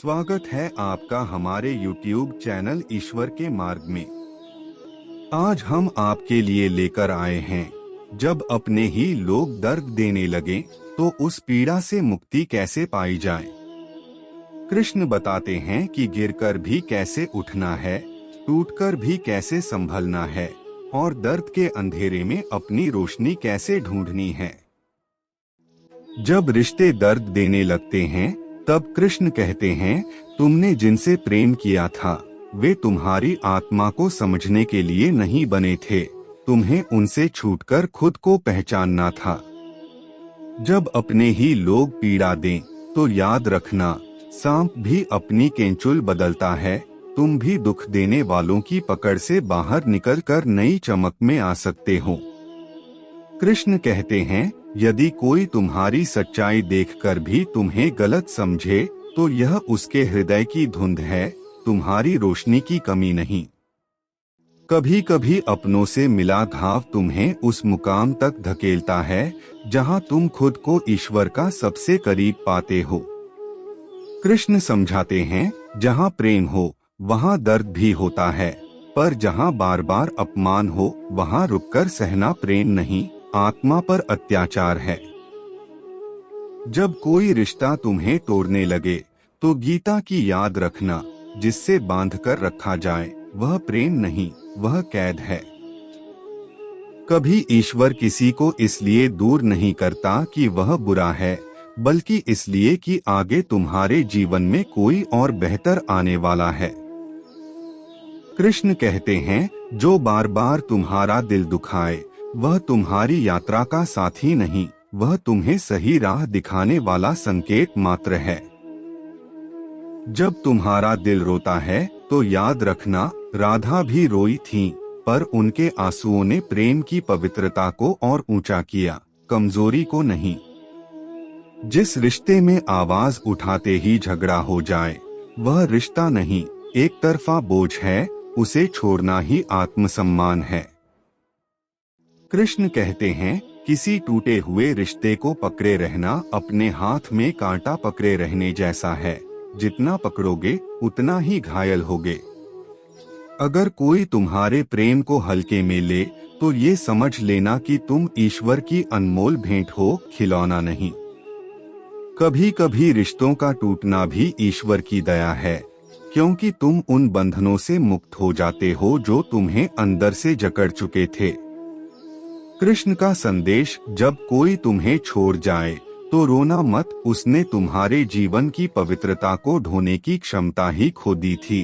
स्वागत है आपका हमारे YouTube चैनल ईश्वर के मार्ग में। आज हम आपके लिए लेकर आए हैं, जब अपने ही लोग दर्द देने लगे तो उस पीड़ा से मुक्ति कैसे पाई जाए। कृष्ण बताते हैं कि गिरकर भी कैसे उठना है, टूटकर भी कैसे संभलना है और दर्द के अंधेरे में अपनी रोशनी कैसे ढूंढनी है। जब रिश्ते दर्द देने लगते हैं तब कृष्ण कहते हैं, तुमने जिनसे प्रेम किया था वे तुम्हारी आत्मा को समझने के लिए नहीं बने थे, तुम्हें उनसे छूटकर खुद को पहचानना था। जब अपने ही लोग पीड़ा दें तो याद रखना, सांप भी अपनी केंचुल बदलता है, तुम भी दुख देने वालों की पकड़ से बाहर निकलकर नई चमक में आ सकते हो। कृष्ण कहते हैं, यदि कोई तुम्हारी सच्चाई देखकर भी तुम्हें गलत समझे तो यह उसके हृदय की धुंध है, तुम्हारी रोशनी की कमी नहीं। कभी कभी अपनों से मिला घाव तुम्हें उस मुकाम तक धकेलता है जहां तुम खुद को ईश्वर का सबसे करीब पाते हो। कृष्ण समझाते हैं, जहां प्रेम हो वहां दर्द भी होता है, पर जहां बार बार अपमान हो वहां रुककर सहना प्रेम नहीं, आत्मा पर अत्याचार है। जब कोई रिश्ता तुम्हें तोड़ने लगे तो गीता की याद रखना, जिससे बांधकर रखा जाए वह प्रेम नहीं, वह कैद है। कभी ईश्वर किसी को इसलिए दूर नहीं करता कि वह बुरा है, बल्कि इसलिए कि आगे तुम्हारे जीवन में कोई और बेहतर आने वाला है। कृष्ण कहते हैं, जो बार बार तुम्हारा दिल दुखाए वह तुम्हारी यात्रा का साथी नहीं, वह तुम्हें सही राह दिखाने वाला संकेत मात्र है। जब तुम्हारा दिल रोता है तो याद रखना, राधा भी रोई थी, पर उनके आंसुओं ने प्रेम की पवित्रता को और ऊंचा किया, कमजोरी को नहीं। जिस रिश्ते में आवाज उठाते ही झगड़ा हो जाए वह रिश्ता नहीं, एक तरफा बोझ है, उसे छोड़ना ही आत्मसम्मान है। कृष्ण कहते हैं, किसी टूटे हुए रिश्ते को पकड़े रहना अपने हाथ में कांटा पकड़े रहने जैसा है, जितना पकड़ोगे उतना ही घायल होगे। अगर कोई तुम्हारे प्रेम को हल्के में ले तो ये समझ लेना कि तुम ईश्वर की अनमोल भेंट हो, खिलौना नहीं। कभी कभी रिश्तों का टूटना भी ईश्वर की दया है, क्योंकि तुम उन बंधनों से मुक्त हो जाते हो जो तुम्हें अंदर से जकड़ चुके थे। कृष्ण का संदेश, जब कोई तुम्हें छोड़ जाए तो रोना मत, उसने तुम्हारे जीवन की पवित्रता को ढोने की क्षमता ही खो दी थी।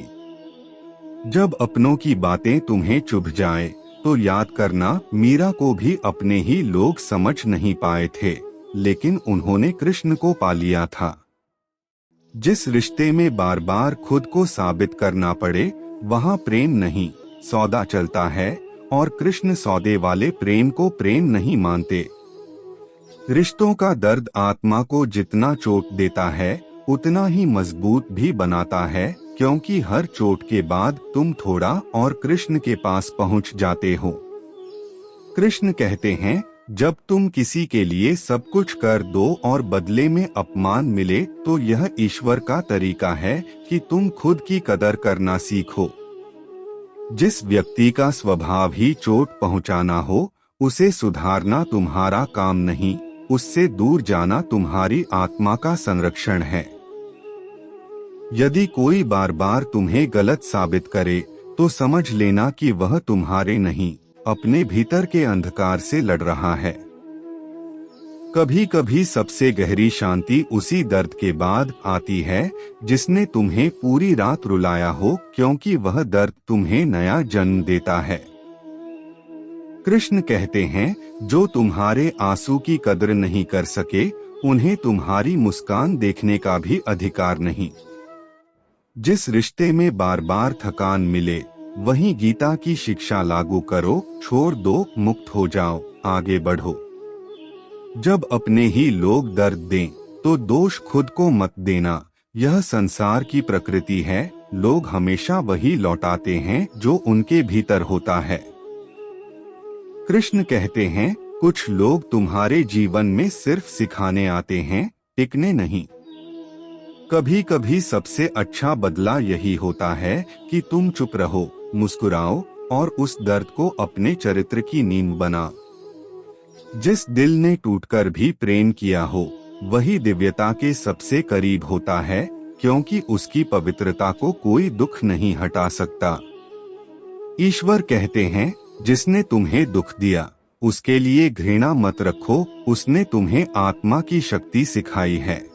जब अपनों की बातें तुम्हें चुभ जाए तो याद करना, मीरा को भी अपने ही लोग समझ नहीं पाए थे, लेकिन उन्होंने कृष्ण को पा लिया था। जिस रिश्ते में बार बार खुद को साबित करना पड़े वहां प्रेम नहीं, सौदा चलता है, और कृष्ण सौदे वाले प्रेम को प्रेम नहीं मानते। रिश्तों का दर्द आत्मा को जितना चोट देता है उतना ही मजबूत भी बनाता है, क्योंकि हर चोट के बाद तुम थोड़ा और कृष्ण के पास पहुंच जाते हो। कृष्ण कहते हैं, जब तुम किसी के लिए सब कुछ कर दो और बदले में अपमान मिले तो यह ईश्वर का तरीका है कि तुम खुद की कदर करना सीखो। जिस व्यक्ति का स्वभाव ही चोट पहुंचाना हो उसे सुधारना तुम्हारा काम नहीं, उससे दूर जाना तुम्हारी आत्मा का संरक्षण है। यदि कोई बार बार तुम्हें गलत साबित करे तो समझ लेना कि वह तुम्हारे नहीं, अपने भीतर के अंधकार से लड़ रहा है। कभी कभी सबसे गहरी शांति उसी दर्द के बाद आती है जिसने तुम्हें पूरी रात रुलाया हो, क्योंकि वह दर्द तुम्हें नया जन्म देता है। कृष्ण कहते हैं, जो तुम्हारे आंसू की कदर नहीं कर सके उन्हें तुम्हारी मुस्कान देखने का भी अधिकार नहीं। जिस रिश्ते में बार बार थकान मिले वहीं गीता की शिक्षा लागू करो, छोड़ दो, मुक्त हो जाओ, आगे बढ़ो। जब अपने ही लोग दर्द दें तो दोष खुद को मत देना, यह संसार की प्रकृति है, लोग हमेशा वही लौटाते हैं जो उनके भीतर होता है। कृष्ण कहते हैं, कुछ लोग तुम्हारे जीवन में सिर्फ सिखाने आते हैं, टिकने नहीं। कभी कभी सबसे अच्छा बदला यही होता है कि तुम चुप रहो, मुस्कुराओ और उस दर्द को अपने चरित्र की नींव बना। जिस दिल ने टूटकर भी प्रेम किया हो, वही दिव्यता के सबसे करीब होता है, क्योंकि उसकी पवित्रता को कोई दुख नहीं हटा सकता। ईश्वर कहते हैं, जिसने तुम्हें दुख दिया उसके लिए घृणा मत रखो, उसने तुम्हें आत्मा की शक्ति सिखाई है।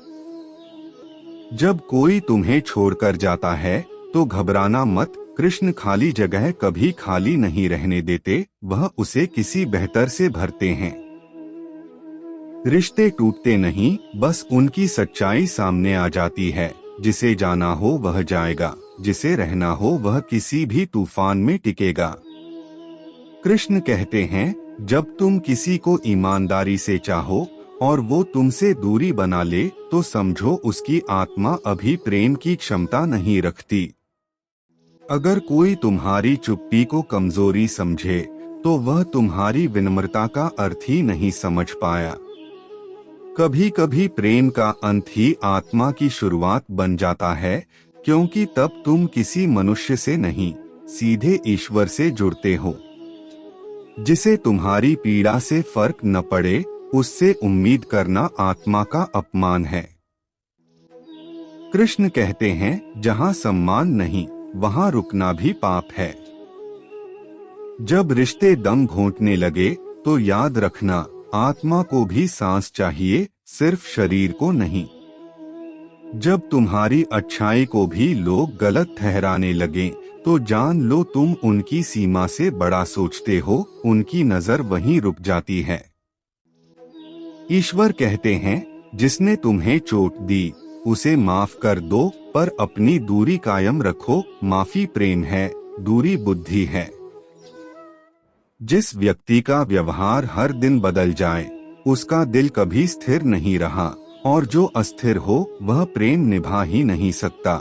जब कोई तुम्हें छोड़कर जाता है तो घबराना मत, कृष्ण खाली जगह कभी खाली नहीं रहने देते, वह उसे किसी बेहतर से भरते हैं। रिश्ते टूटते नहीं, बस उनकी सच्चाई सामने आ जाती है। जिसे जाना हो वह जाएगा, जिसे रहना हो वह किसी भी तूफान में टिकेगा। कृष्ण कहते हैं, जब तुम किसी को ईमानदारी से चाहो और वो तुमसे दूरी बना ले तो समझो उसकी आत्मा अभी प्रेम की क्षमता नहीं रखती। अगर कोई तुम्हारी चुप्पी को कमजोरी समझे तो वह तुम्हारी विनम्रता का अर्थ ही नहीं समझ पाया। कभी कभी प्रेम का अंत ही आत्मा की शुरुआत बन जाता है, क्योंकि तब तुम किसी मनुष्य से नहीं, सीधे ईश्वर से जुड़ते हो। जिसे तुम्हारी पीड़ा से फर्क न पड़े, उससे उम्मीद करना आत्मा का अपमान है। कृष्ण कहते हैं, जहां सम्मान नहीं वहां रुकना भी पाप है। जब रिश्ते दम घोंटने लगे तो याद रखना, आत्मा को भी सांस चाहिए, सिर्फ शरीर को नहीं। जब तुम्हारी अच्छाई को भी लोग गलत ठहराने लगे तो जान लो तुम उनकी सीमा से बड़ा सोचते हो, उनकी नजर वहीं रुक जाती है। ईश्वर कहते हैं, जिसने तुम्हें चोट दी उसे माफ कर दो, पर अपनी दूरी कायम रखो। माफी प्रेम है, दूरी बुद्धि है। जिस व्यक्ति का व्यवहार हर दिन बदल जाए उसका दिल कभी स्थिर नहीं रहा, और जो अस्थिर हो वह प्रेम निभा ही नहीं सकता।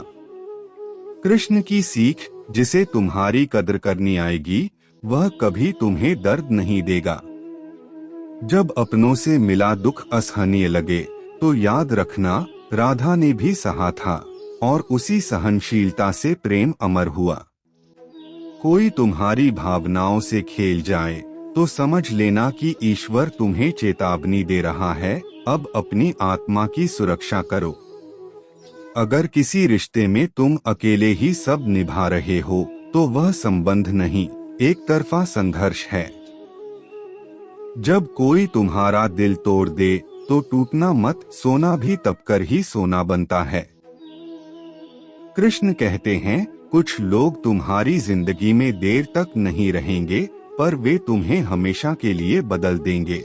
कृष्ण की सीख, जिसे तुम्हारी कद्र करनी आएगी वह कभी तुम्हें दर्द नहीं देगा। जब अपनों से मिला दुख असहनीय लगे तो याद रखना, राधा ने भी सहा था और उसी सहनशीलता से प्रेम अमर हुआ। कोई तुम्हारी भावनाओं से खेल जाए तो समझ लेना कि ईश्वर तुम्हें चेतावनी दे रहा है, अब अपनी आत्मा की सुरक्षा करो। अगर किसी रिश्ते में तुम अकेले ही सब निभा रहे हो तो वह संबंध नहीं, एक तरफा संघर्ष है। जब कोई तुम्हारा दिल तोड़ दे तो टूटना मत, सोना भी तपकर ही सोना बनता है। कृष्ण कहते हैं, कुछ लोग तुम्हारी जिंदगी में देर तक नहीं रहेंगे, पर वे तुम्हें हमेशा के लिए बदल देंगे।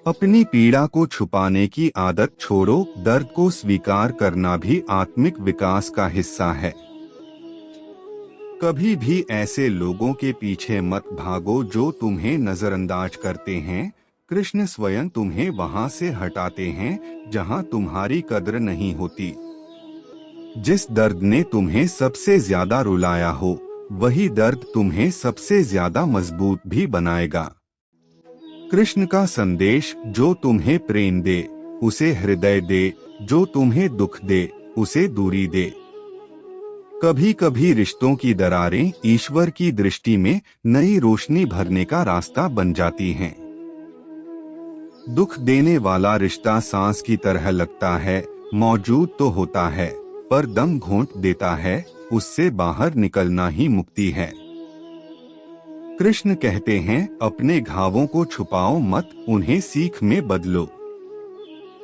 अपनी पीड़ा को छुपाने की आदत छोड़ो, दर्द को स्वीकार करना भी आत्मिक विकास का हिस्सा है। कभी भी ऐसे लोगों के पीछे मत भागो जो तुम्हें नजरअंदाज करते हैं। कृष्ण स्वयं तुम्हें वहां से हटाते हैं जहां तुम्हारी कद्र नहीं होती। जिस दर्द ने तुम्हें सबसे ज्यादा रुलाया हो, वही दर्द तुम्हें सबसे ज्यादा मजबूत भी बनाएगा। कृष्ण का संदेश, जो तुम्हें प्रेम दे उसे हृदय दे, जो तुम्हें दुख दे उसे दूरी दे। कभी कभी रिश्तों की दरारें ईश्वर की दृष्टि में नई रोशनी भरने का रास्ता बन जाती हैं। दुख देने वाला रिश्ता सांस की तरह लगता है, मौजूद तो होता है पर दम घोंट देता है, उससे बाहर निकलना ही मुक्ति है। कृष्ण कहते हैं, अपने घावों को छुपाओ मत, उन्हें सीख में बदलो।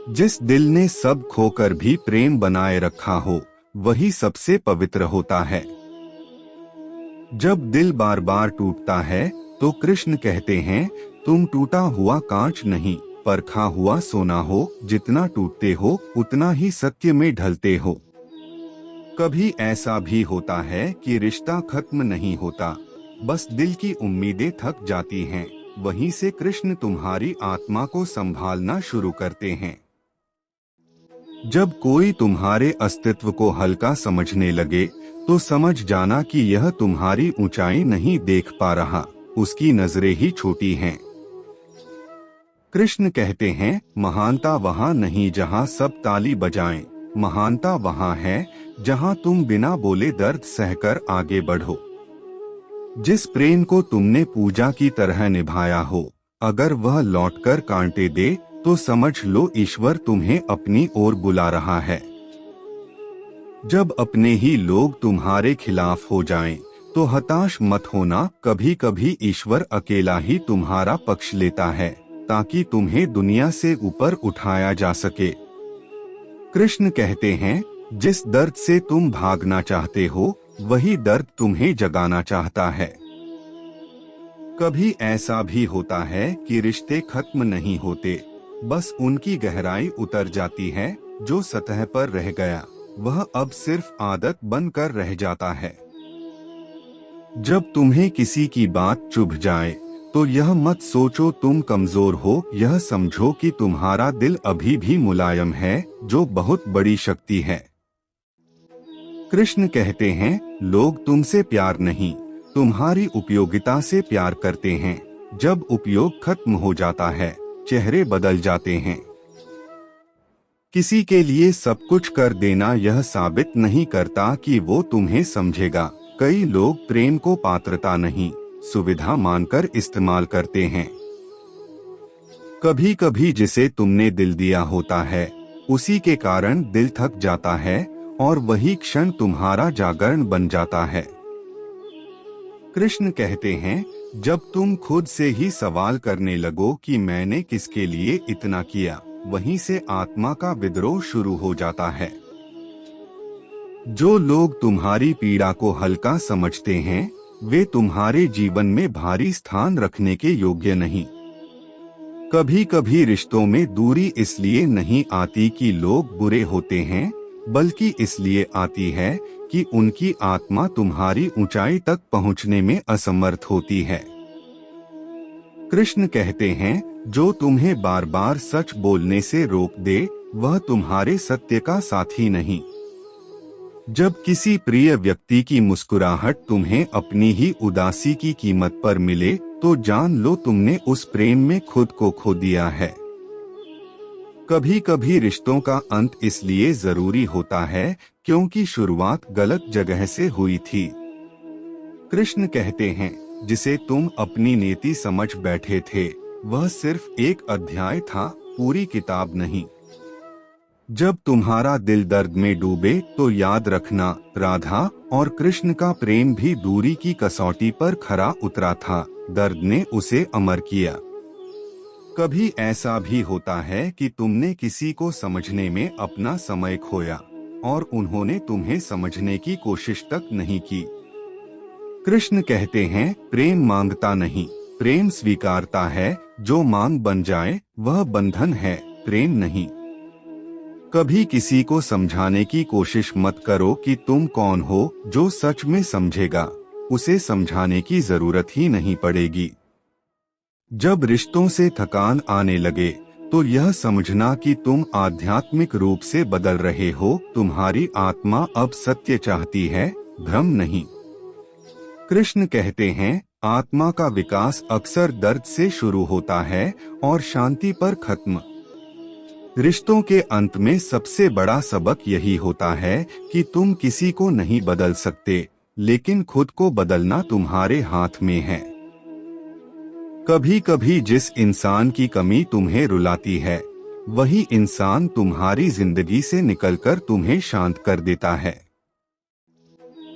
जिस दिल ने सब खोकर भी प्रेम बनाए रखा हो वही सबसे पवित्र होता है। जब दिल बार बार टूटता है तो कृष्ण कहते हैं, तुम टूटा हुआ कांच नहीं, परखा हुआ सोना हो। जितना टूटते हो उतना ही सत्य में ढलते हो। कभी ऐसा भी होता है कि रिश्ता खत्म नहीं होता, बस दिल की उम्मीदें थक जाती हैं। वहीं से कृष्ण तुम्हारी आत्मा को संभालना शुरू करते हैं। जब कोई तुम्हारे अस्तित्व को हल्का समझने लगे तो समझ जाना कि यह तुम्हारी ऊंचाई नहीं देख पा रहा, उसकी नजरें ही छोटी हैं। कृष्ण कहते हैं, महानता वहां नहीं जहां सब ताली बजाएं, महानता वहाँ है जहाँ तुम बिना बोले दर्द सहकर आगे बढ़ो। जिस प्रेम को तुमने पूजा की तरह निभाया हो, अगर वह लौटकर कांटे दे तो समझ लो ईश्वर तुम्हें अपनी ओर बुला रहा है। जब अपने ही लोग तुम्हारे खिलाफ हो जाएं, तो हताश मत होना। कभी कभी ईश्वर अकेला ही तुम्हारा पक्ष लेता है ताकि तुम्हें दुनिया से ऊपर उठाया जा सके। कृष्ण कहते हैं, जिस दर्द से तुम भागना चाहते हो वही दर्द तुम्हें जगाना चाहता है। कभी ऐसा भी होता है कि रिश्ते खत्म नहीं होते, बस उनकी गहराई उतर जाती है। जो सतह पर रह गया वह अब सिर्फ आदत बनकर रह जाता है। जब तुम्हें किसी की बात चुभ जाए तो यह मत सोचो तुम कमजोर हो, यह समझो कि तुम्हारा दिल अभी भी मुलायम है, जो बहुत बड़ी शक्ति है। कृष्ण कहते हैं, लोग तुमसे प्यार नहीं, तुम्हारी उपयोगिता से प्यार करते हैं। जब उपयोग खत्म हो जाता है, चेहरे बदल जाते हैं। किसी के लिए सब कुछ कर देना यह साबित नहीं करता कि वो तुम्हें समझेगा। कई लोग प्रेम को पात्रता नहीं, सुविधा मानकर इस्तेमाल करते हैं। कभी कभी जिसे तुमने दिल दिया होता है, उसी के कारण दिल थक जाता है और वही क्षण तुम्हारा जागरण बन जाता है। कृष्ण कहते हैं, जब तुम खुद से ही सवाल करने लगो कि मैंने किसके लिए इतना किया, वहीं से आत्मा का विद्रोह शुरू हो जाता है। जो लोग तुम्हारी पीड़ा को हल्का समझते हैं, वे तुम्हारे जीवन में भारी स्थान रखने के योग्य नहीं। कभी कभी रिश्तों में दूरी इसलिए नहीं आती कि लोग बुरे होते हैं, बल्कि इसलिए आती है कि उनकी आत्मा तुम्हारी ऊंचाई तक पहुंचने में असमर्थ होती है। कृष्ण कहते हैं, जो तुम्हें बार बार सच बोलने से रोक दे, वह तुम्हारे सत्य का साथी नहीं। जब किसी प्रिय व्यक्ति की मुस्कुराहट तुम्हें अपनी ही उदासी की कीमत पर मिले, तो जान लो तुमने उस प्रेम में खुद को खो दिया है। कभी कभी रिश्तों का अंत इसलिए जरूरी होता है क्योंकि शुरुआत गलत जगह से हुई थी। कृष्ण कहते हैं, जिसे तुम अपनी नीति समझ बैठे थे, वह सिर्फ एक अध्याय था, पूरी किताब नहीं। जब तुम्हारा दिल दर्द में डूबे तो याद रखना, राधा और कृष्ण का प्रेम भी दूरी की कसौटी पर खरा उतरा था। दर्द ने उसे अमर किया। कभी ऐसा भी होता है कि तुमने किसी को समझने में अपना समय खोया और उन्होंने तुम्हें समझने की कोशिश तक नहीं की। कृष्ण कहते हैं, प्रेम मांगता नहीं, प्रेम स्वीकारता है। जो मांग बन जाए वह बंधन है, प्रेम नहीं। कभी किसी को समझाने की कोशिश मत करो कि तुम कौन हो। जो सच में समझेगा उसे समझाने की जरूरत ही नहीं पड़ेगी। जब रिश्तों से थकान आने लगे तो यह समझना कि तुम आध्यात्मिक रूप से बदल रहे हो। तुम्हारी आत्मा अब सत्य चाहती है, भ्रम नहीं। कृष्ण कहते हैं, आत्मा का विकास अक्सर दर्द से शुरू होता है और शांति पर खत्म। रिश्तों के अंत में सबसे बड़ा सबक यही होता है कि तुम किसी को नहीं बदल सकते, लेकिन खुद को बदलना तुम्हारे हाथ में है। कभी कभी जिस इंसान की कमी तुम्हें रुलाती है, वही इंसान तुम्हारी जिंदगी से निकलकर तुम्हें शांत कर देता है।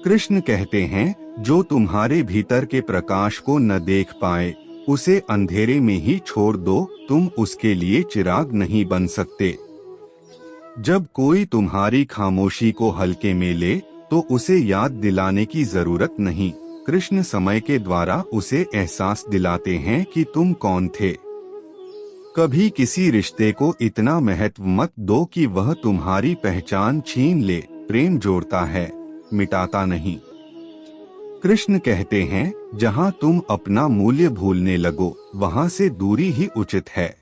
कृष्ण कहते हैं, जो तुम्हारे भीतर के प्रकाश को न देख पाए, उसे अंधेरे में ही छोड़ दो। तुम उसके लिए चिराग नहीं बन सकते। जब कोई तुम्हारी खामोशी को हल्के में ले, तो उसे याद दिलाने की जरूरत नहीं। कृष्ण समय के द्वारा उसे एहसास दिलाते हैं कि तुम कौन थे। कभी किसी रिश्ते को इतना महत्व मत दो कि वह तुम्हारी पहचान छीन ले। प्रेम जोड़ता है, मिटाता नहीं। कृष्ण कहते हैं, जहां तुम अपना मूल्य भूलने लगो, वहां से दूरी ही उचित है।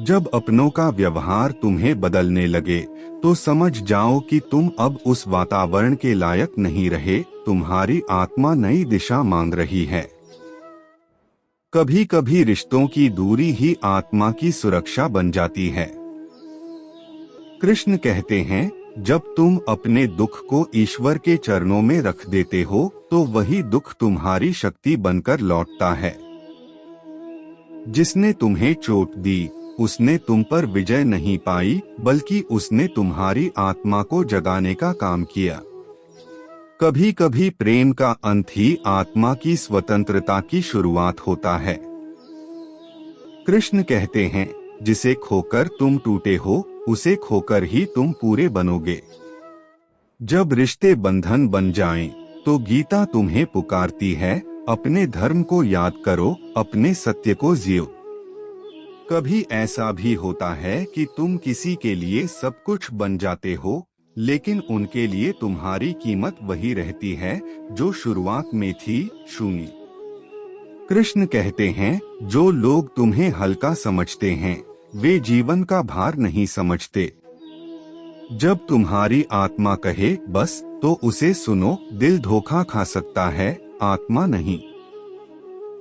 जब अपनों का व्यवहार तुम्हें बदलने लगे, तो समझ जाओ कि तुम अब उस वातावरण के लायक नहीं रहे। तुम्हारी आत्मा नई दिशा मांग रही है। कभी कभी रिश्तों की दूरी ही आत्मा की सुरक्षा बन जाती है। कृष्ण कहते हैं, जब तुम अपने दुख को ईश्वर के चरणों में रख देते हो तो वही दुख तुम्हारी शक्ति बनकर लौटता है। जिसने तुम्हें चोट दी उसने तुम पर विजय नहीं पाई, बल्कि उसने तुम्हारी आत्मा को जगाने का काम किया। कभी कभी प्रेम का अंत ही आत्मा की स्वतंत्रता की शुरुआत होता है। कृष्ण कहते हैं, जिसे खोकर तुम टूटे हो उसे खोकर ही तुम पूरे बनोगे। जब रिश्ते बंधन बन जाएं, तो गीता तुम्हें पुकारती है, अपने धर्म को याद करो, अपने सत्य को जियो। कभी ऐसा भी होता है कि तुम किसी के लिए सब कुछ बन जाते हो, लेकिन उनके लिए तुम्हारी कीमत वही रहती है जो शुरुआत में थी, शून्य। कृष्ण कहते हैं, जो लोग तुम्हें हल्का समझते हैं वे जीवन का भार नहीं समझते। जब तुम्हारी आत्मा कहे बस, तो उसे सुनो। दिल धोखा खा सकता है, आत्मा नहीं।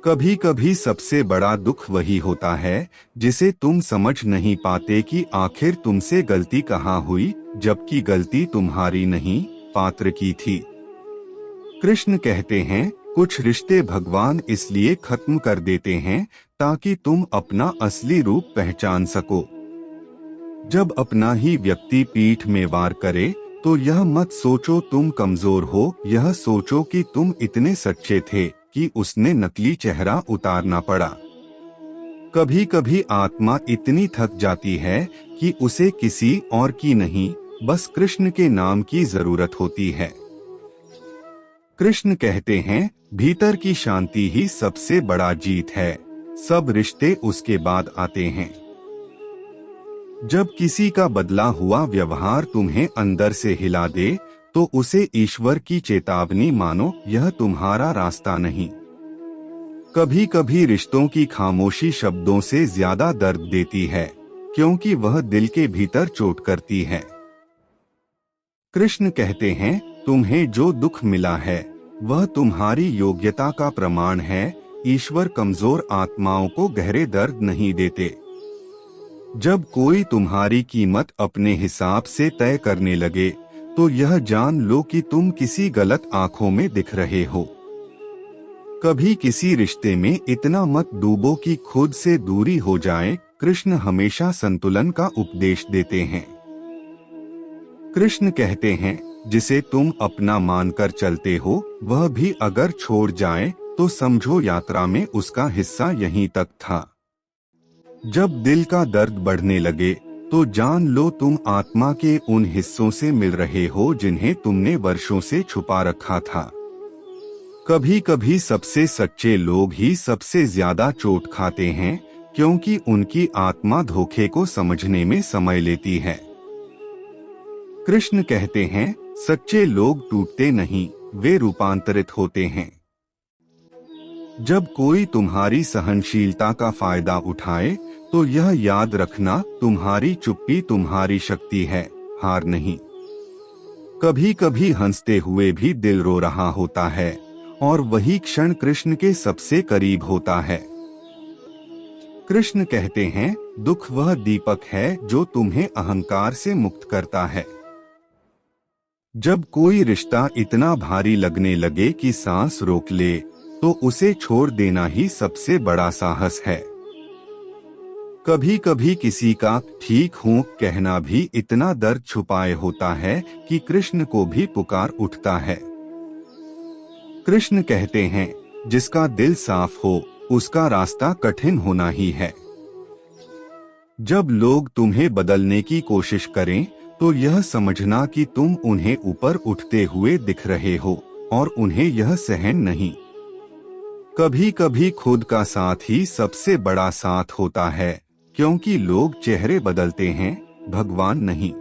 कभी कभी सबसे बड़ा दुख वही होता है जिसे तुम समझ नहीं पाते कि आखिर तुमसे गलती कहाँ हुई, जबकि गलती तुम्हारी नहीं, पात्र की थी। कृष्ण कहते हैं, कुछ रिश्ते भगवान इसलिए खत्म कर देते हैं ताकि तुम अपना असली रूप पहचान सको। जब अपना ही व्यक्ति पीठ में वार करे तो यह मत सोचो तुम कमजोर हो, यह सोचो कि तुम इतने सच्चे थे कि उसने नकली चेहरा उतारना पड़ा। कभी कभी आत्मा इतनी थक जाती है कि उसे किसी और की नहीं, बस कृष्ण के नाम की जरूरत होती है। कृष्ण कहते हैं, भीतर की शांति ही सबसे बड़ा जीत है, सब रिश्ते उसके बाद आते हैं। जब किसी का बदला हुआ व्यवहार तुम्हें अंदर से हिला दे तो उसे ईश्वर की चेतावनी मानो, यह तुम्हारा रास्ता नहीं। कभी कभी रिश्तों की खामोशी शब्दों से ज्यादा दर्द देती है, क्योंकि वह दिल के भीतर चोट करती है। कृष्ण कहते हैं, तुम्हें जो दुख मिला है वह तुम्हारी योग्यता का प्रमाण है। ईश्वर कमजोर आत्माओं को गहरे दर्द नहीं देते। जब कोई तुम्हारी कीमत अपने हिसाब से तय करने लगे तो यह जान लो कि तुम किसी गलत आंखों में दिख रहे हो। कभी किसी रिश्ते में इतना मत डूबो कि खुद से दूरी हो जाए। कृष्ण हमेशा संतुलन का उपदेश देते हैं। कृष्ण कहते हैं, जिसे तुम अपना मानकर चलते हो वह भी अगर छोड़ जाए तो समझो यात्रा में उसका हिस्सा यहीं तक था। जब दिल का दर्द बढ़ने लगे तो जान लो तुम आत्मा के उन हिस्सों से मिल रहे हो जिन्हें तुमने वर्षों से छुपा रखा था। कभी कभी सबसे सच्चे लोग ही सबसे ज्यादा चोट खाते हैं, क्योंकि उनकी आत्मा धोखे को समझने में समय लेती है। कृष्ण कहते हैं, सच्चे लोग टूटते नहीं, वे रूपांतरित होते हैं। जब कोई तुम्हारी सहनशीलता का फायदा उठाए तो यह याद रखना, तुम्हारी चुप्पी तुम्हारी शक्ति है, हार नहीं। कभी कभी हंसते हुए भी दिल रो रहा होता है और वही क्षण कृष्ण के सबसे करीब होता है। कृष्ण कहते हैं, दुख वह दीपक है जो तुम्हें अहंकार से मुक्त करता है। जब कोई रिश्ता इतना भारी लगने लगे कि सांस रोक ले तो उसे छोड़ देना ही सबसे बड़ा साहस है। कभी कभी किसी का ठीक हूँ कहना भी इतना दर्द छुपाए होता है कि कृष्ण को भी पुकार उठता है। कृष्ण कहते हैं, जिसका दिल साफ हो उसका रास्ता कठिन होना ही है। जब लोग तुम्हें बदलने की कोशिश करें तो यह समझना कि तुम उन्हें ऊपर उठते हुए दिख रहे हो और उन्हें यह सहन नहीं। कभी कभी खुद का साथ ही सबसे बड़ा साथ होता है, क्योंकि लोग चेहरे बदलते हैं, भगवान नहीं।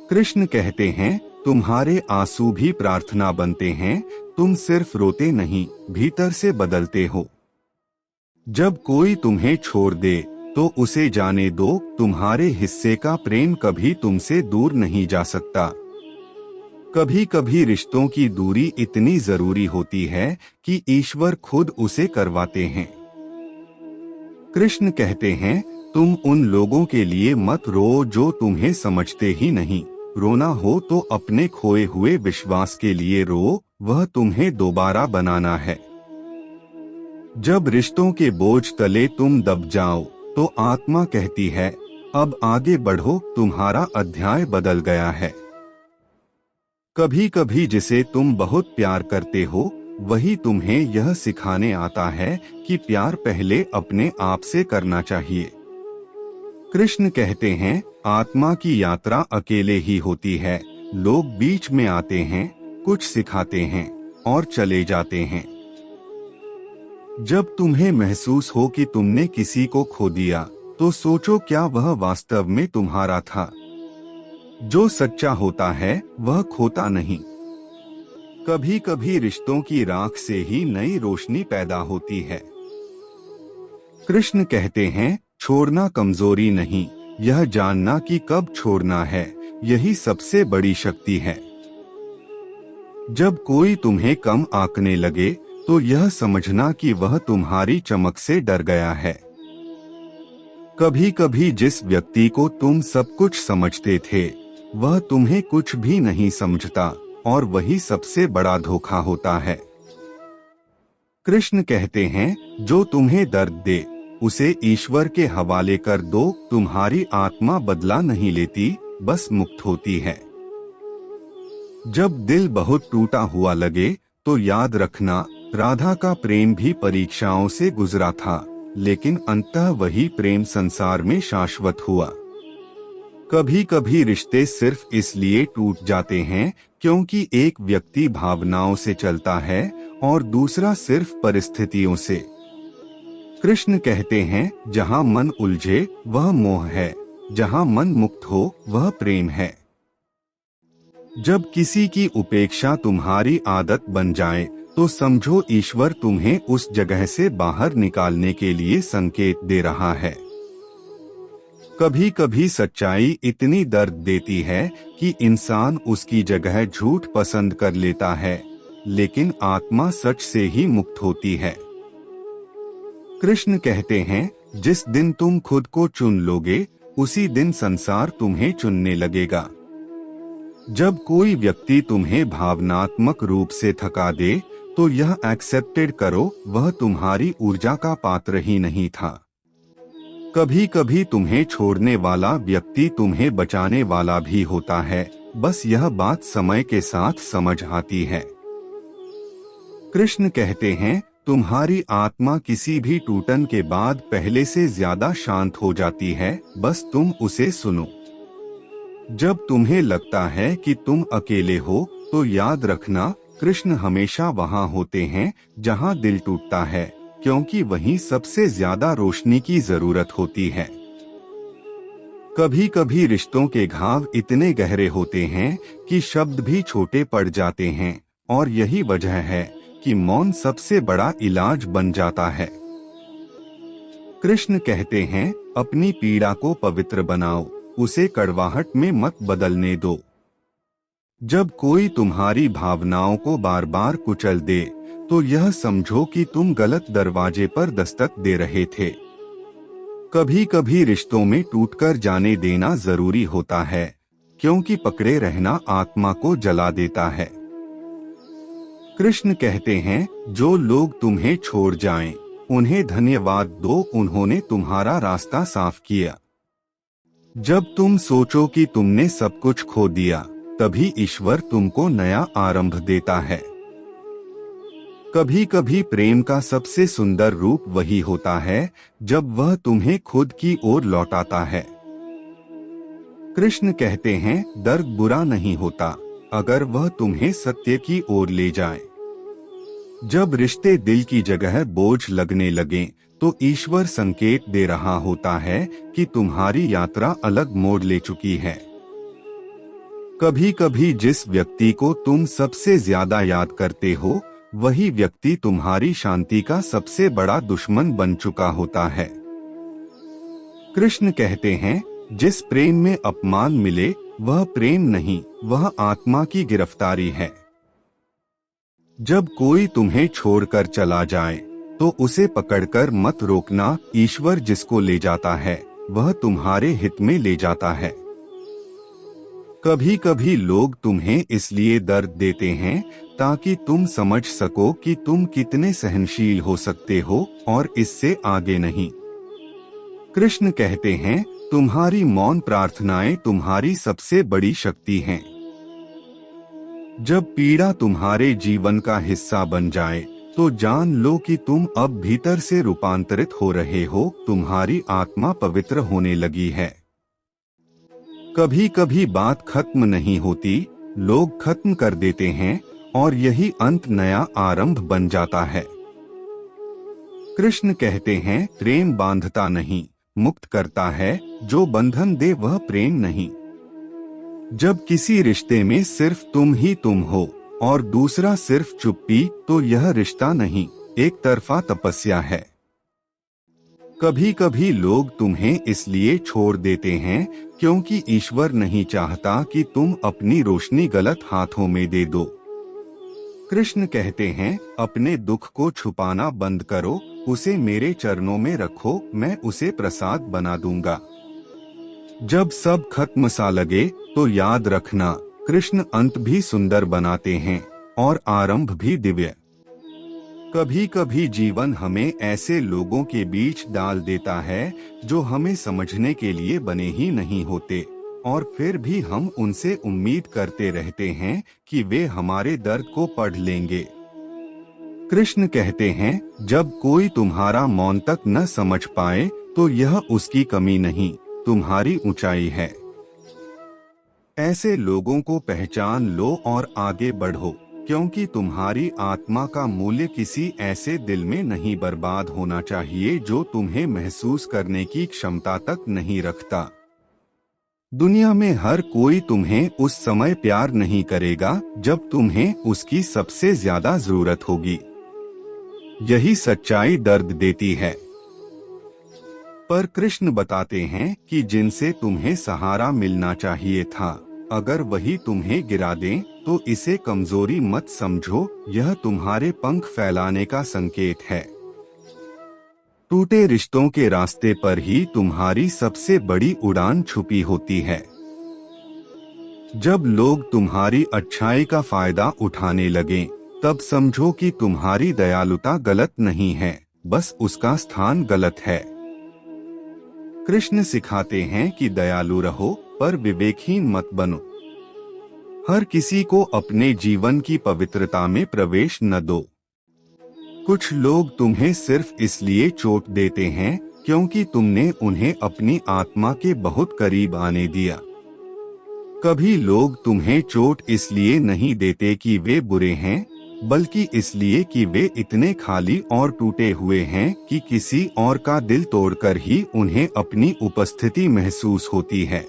कृष्ण कहते हैं, तुम्हारे आंसू भी प्रार्थना बनते हैं, तुम सिर्फ रोते नहीं, भीतर से बदलते हो। जब कोई तुम्हें छोड़ दे तो उसे जाने दो, तुम्हारे हिस्से का प्रेम कभी तुमसे दूर नहीं जा सकता। कभी कभी रिश्तों की दूरी इतनी जरूरी होती है कि ईश्वर खुद उसे करवाते हैं। कृष्ण कहते हैं, तुम उन लोगों के लिए मत रो जो तुम्हें समझते ही नहीं। रोना हो तो अपने खोए हुए विश्वास के लिए रो, वह तुम्हें दोबारा बनाना है। जब रिश्तों के बोझ तले तुम दब जाओ तो आत्मा कहती है, अब आगे बढ़ो, तुम्हारा अध्याय बदल गया है। कभी कभी जिसे तुम बहुत प्यार करते हो वही तुम्हें यह सिखाने आता है कि प्यार पहले अपने आप से करना चाहिए। कृष्ण कहते हैं, आत्मा की यात्रा अकेले ही होती है। लोग बीच में आते हैं, कुछ सिखाते हैं और चले जाते हैं। जब तुम्हें महसूस हो कि तुमने किसी को खो दिया तो सोचो, क्या वह वास्तव में तुम्हारा था? जो सच्चा होता है वह खोता नहीं। कभी कभी रिश्तों की राख से ही नई रोशनी पैदा होती है। कृष्ण कहते हैं, छोड़ना कमजोरी नहीं, यह जानना कि कब छोड़ना है, यही सबसे बड़ी शक्ति है। जब कोई तुम्हें कम आंकने लगे तो यह समझना कि वह तुम्हारी चमक से डर गया है। कभी कभी जिस व्यक्ति को तुम सब कुछ समझते थे वह तुम्हें कुछ भी नहीं समझता, और वही सबसे बड़ा धोखा होता है। कृष्ण कहते हैं, जो तुम्हें दर्द दे उसे ईश्वर के हवाले कर दो, तुम्हारी आत्मा बदला नहीं लेती, बस मुक्त होती है। जब दिल बहुत टूटा हुआ लगे तो याद रखना, राधा का प्रेम भी परीक्षाओं से गुजरा था, लेकिन अंततः वही प्रेम संसार में शाश्वत हुआ। कभी कभी रिश्ते सिर्फ इसलिए टूट जाते हैं क्योंकि एक व्यक्ति भावनाओं से चलता है और दूसरा सिर्फ परिस्थितियों से। कृष्ण कहते हैं, जहाँ मन उलझे वह मोह है, जहाँ मन मुक्त हो वह प्रेम है। जब किसी की उपेक्षा तुम्हारी आदत बन जाए तो समझो ईश्वर तुम्हें उस जगह से बाहर निकालने के लिए संकेत दे रहा है। कभी कभी सच्चाई इतनी दर्द देती है कि इंसान उसकी जगह झूठ पसंद कर लेता है, लेकिन आत्मा सच से ही मुक्त होती है। कृष्ण कहते हैं, जिस दिन तुम खुद को चुन लोगे उसी दिन संसार तुम्हें चुनने लगेगा। जब कोई व्यक्ति तुम्हें भावनात्मक रूप से थका दे तो यह एक्सेप्टेड करो, वह तुम्हारी ऊर्जा का पात्र ही नहीं था। कभी कभी तुम्हें छोड़ने वाला व्यक्ति तुम्हें बचाने वाला भी होता है, बस यह बात समय के साथ समझ आती है। कृष्ण कहते हैं, तुम्हारी आत्मा किसी भी टूटन के बाद पहले से ज्यादा शांत हो जाती है, बस तुम उसे सुनो। जब तुम्हें लगता है कि तुम अकेले हो तो याद रखना, कृष्ण हमेशा वहाँ होते हैं जहाँ दिल टूटता है, क्योंकि वहीं सबसे ज्यादा रोशनी की जरूरत होती है। कभी कभी रिश्तों के घाव इतने गहरे होते हैं कि शब्द भी छोटे पड़ जाते हैं, और यही वजह है कि मौन सबसे बड़ा इलाज बन जाता है। कृष्ण कहते हैं, अपनी पीड़ा को पवित्र बनाओ, उसे कड़वाहट में मत बदलने दो। जब कोई तुम्हारी भावनाओं को बार बार कुचल दे तो यह समझो कि तुम गलत दरवाजे पर दस्तक दे रहे थे। कभी कभी रिश्तों में टूटकर जाने देना जरूरी होता है, क्योंकि पकड़े रहना आत्मा को जला देता है। कृष्ण कहते हैं, जो लोग तुम्हें छोड़ जाएं, उन्हें धन्यवाद दो, उन्होंने तुम्हारा रास्ता साफ किया। जब तुम सोचो कि तुमने सब कुछ खो दिया, तभी ईश्वर तुमको नया आरंभ देता है। कभी कभी प्रेम का सबसे सुंदर रूप वही होता है जब वह तुम्हें खुद की ओर लौटाता है। कृष्ण कहते हैं, दर्द बुरा नहीं होता अगर वह तुम्हें सत्य की ओर ले जाए। जब रिश्ते दिल की जगह बोझ लगने लगे तो ईश्वर संकेत दे रहा होता है कि तुम्हारी यात्रा अलग मोड़ ले चुकी है। कभी कभी जिस व्यक्ति को तुम सबसे ज्यादा याद करते हो वही व्यक्ति तुम्हारी शांति का सबसे बड़ा दुश्मन बन चुका होता है। कृष्ण कहते हैं, जिस प्रेम में अपमान मिले वह प्रेम नहीं, वह आत्मा की गिरफ्तारी है। जब कोई तुम्हें छोड़कर चला जाए तो उसे पकड़कर मत रोकना, ईश्वर जिसको ले जाता है वह तुम्हारे हित में ले जाता है। कभी कभी लोग तुम्हें इसलिए दर्द देते हैं ताकि तुम समझ सको कि तुम कितने सहनशील हो सकते हो और इससे आगे नहीं। कृष्ण कहते हैं, तुम्हारी मौन प्रार्थनाएं तुम्हारी सबसे बड़ी शक्ति हैं। जब पीड़ा तुम्हारे जीवन का हिस्सा बन जाए तो जान लो कि तुम अब भीतर से रूपांतरित हो रहे हो, तुम्हारी आत्मा पवित्र होने लगी है। कभी कभी बात खत्म नहीं होती, लोग खत्म कर देते हैं और यही अंत नया आरंभ बन जाता है। कृष्ण कहते हैं, प्रेम बांधता नहीं, मुक्त करता है, जो बंधन दे वह प्रेम नहीं। जब किसी रिश्ते में सिर्फ तुम ही तुम हो और दूसरा सिर्फ चुप्पी, तो यह रिश्ता नहीं, एक तरफा तपस्या है। कभी कभी लोग तुम्हें इसलिए छोड़ देते हैं क्योंकि ईश्वर नहीं चाहता कि तुम अपनी रोशनी गलत हाथों में दे दो। कृष्ण कहते हैं, अपने दुख को छुपाना बंद करो, उसे मेरे चरणों में रखो, मैं उसे प्रसाद बना दूंगा। जब सब खत्म सा लगे तो याद रखना, कृष्ण अंत भी सुंदर बनाते हैं और आरंभ भी दिव्य। कभी कभी जीवन हमें ऐसे लोगों के बीच डाल देता है जो हमें समझने के लिए बने ही नहीं होते, और फिर भी हम उनसे उम्मीद करते रहते हैं कि वे हमारे दर्द को पढ़ लेंगे। कृष्ण कहते हैं, जब कोई तुम्हारा मौन तक न समझ पाए तो यह उसकी कमी नहीं, तुम्हारी ऊंचाई है। ऐसे लोगों को पहचान लो और आगे बढ़ो, क्योंकि तुम्हारी आत्मा का मूल्य किसी ऐसे दिल में नहीं बर्बाद होना चाहिए जो तुम्हें महसूस करने की क्षमता तक नहीं रखता। दुनिया में हर कोई तुम्हें उस समय प्यार नहीं करेगा जब तुम्हें उसकी सबसे ज्यादा जरूरत होगी। यही सच्चाई दर्द देती है। पर कृष्ण बताते हैं कि जिनसे तुम्हें सहारा मिलना चाहिए था, अगर वही तुम्हें गिरा दें तो इसे कमजोरी मत समझो, यह तुम्हारे पंख फैलाने का संकेत है। टूटे रिश्तों के रास्ते पर ही तुम्हारी सबसे बड़ी उड़ान छुपी होती है। जब लोग तुम्हारी अच्छाई का फायदा उठाने लगें, तब समझो कि तुम्हारी दयालुता गलत नहीं है, बस उसका स्थान गलत है। कृष्ण सिखाते हैं कि दयालु रहो पर विवेकहीन मत बनो। हर किसी को अपने जीवन की पवित्रता में प्रवेश न दो। कुछ लोग तुम्हें सिर्फ इसलिए चोट देते हैं क्योंकि तुमने उन्हें अपनी आत्मा के बहुत करीब आने दिया। कभी लोग तुम्हें चोट इसलिए नहीं देते कि वे बुरे हैं, बल्कि इसलिए कि वे इतने खाली और टूटे हुए हैं कि किसी और का दिल तोड़कर ही उन्हें अपनी उपस्थिति महसूस होती है।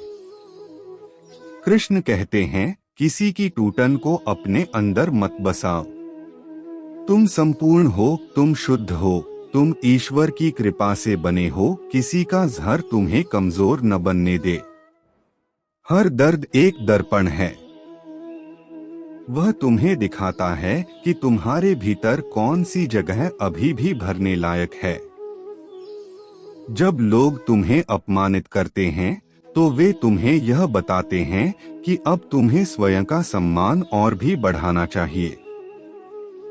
कृष्ण कहते हैं, किसी की टूटन को अपने अंदर मत बसाओ। तुम संपूर्ण हो, तुम शुद्ध हो, तुम ईश्वर की कृपा से बने हो, किसी का जहर तुम्हें कमजोर न बनने दे। हर दर्द एक दर्पण है, वह तुम्हें दिखाता है कि तुम्हारे भीतर कौन सी जगह अभी भी भरने लायक है। जब लोग तुम्हें अपमानित करते हैं तो वे तुम्हें यह बताते हैं कि अब तुम्हें स्वयं का सम्मान और भी बढ़ाना चाहिए।